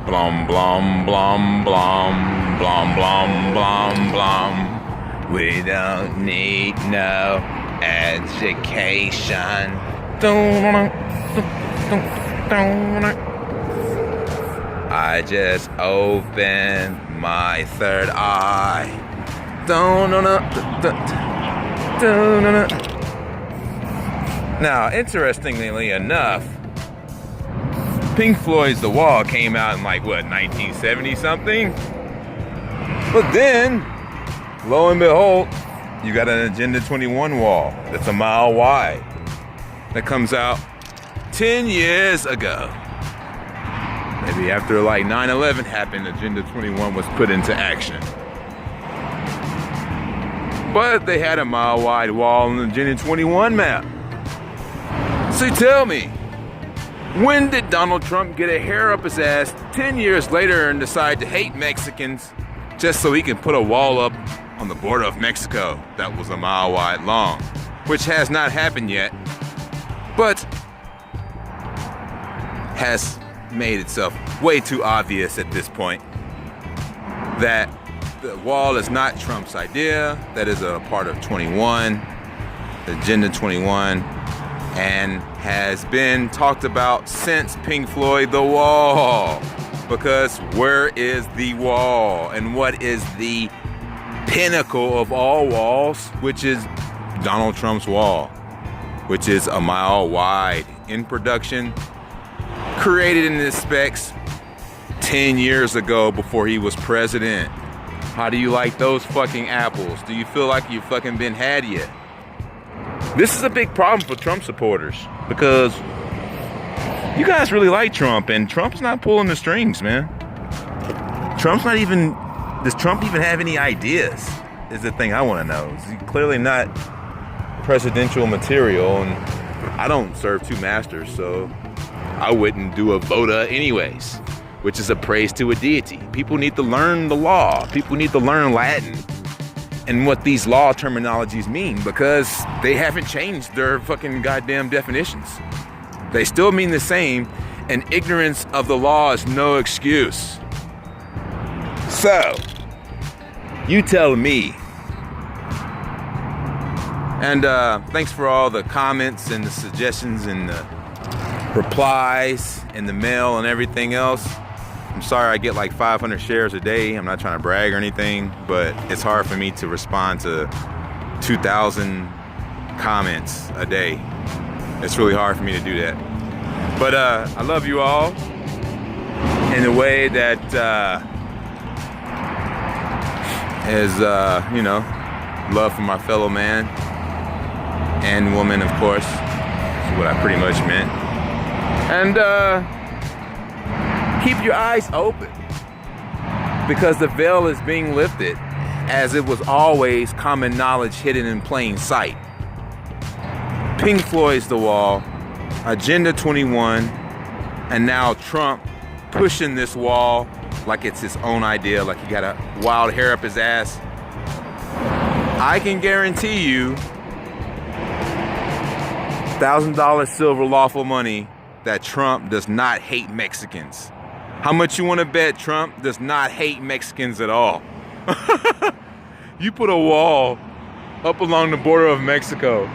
Blum, blum, blum, blum, blum, blum, blum, blum. We don't need no education. I just opened my third eye. Now, interestingly enough, Pink Floyd's The Wall came out in like, what, 1970 something? But then, lo and behold, you got an Agenda 21 wall that's a mile wide that comes out 10 years ago. Maybe after like 9/11 happened, Agenda 21 was put into action. But they had a mile wide wall on the Agenda 21 map. So tell me, when did Donald Trump get a hair up his ass 10 years later and decide to hate Mexicans just so he can put a wall up on the border of Mexico that was a mile wide long? Which has not happened yet, but has made itself way too obvious at this point that the wall is not Trump's idea. That is a part of 21, Agenda 21, and has been talked about since Pink Floyd The Wall. Because where is the wall? And what is the pinnacle of all walls? Which is Donald Trump's wall, which is a mile wide in production, created in the specs 10 years ago before he was president. How do you like those fucking apples? Do you feel like you've fucking been had yet? This is a big problem for Trump supporters because you guys really like Trump and Trump's not pulling the strings, man. Does Trump even have any ideas? Is the thing I want to know. He's clearly not presidential material, and I don't serve two masters, so I wouldn't do a voda anyways, which is a praise to a deity. People need to learn the law. People need to learn Latin and what these law terminologies mean because they haven't changed their fucking goddamn definitions. They still mean the same, and ignorance of the law is no excuse. So, you tell me. And thanks for all the comments and the suggestions and the replies in the mail and everything else. I'm sorry I get like 500 shares a day. I'm not trying to brag or anything, but it's hard for me to respond to 2,000 comments a day. It's really hard for me to do that. But I love you all in a way that is, love for my fellow man and woman, of course. That's what I pretty much meant. And keep your eyes open because the veil is being lifted as it was always common knowledge hidden in plain sight. Pink Floyd's The Wall, Agenda 21, and now Trump pushing this wall like it's his own idea, like he got a wild hair up his ass. I can guarantee you $1,000 silver lawful money that Trump does not hate Mexicans. How much you want to bet Trump does not hate Mexicans at all? You put a wall up along the border of Mexico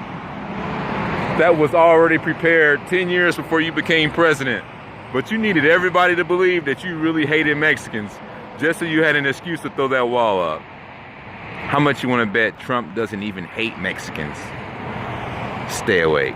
that was already prepared 10 years before you became president. But you needed everybody to believe that you really hated Mexicans just so you had an excuse to throw that wall up. How much you want to bet Trump doesn't even hate Mexicans? Stay awake.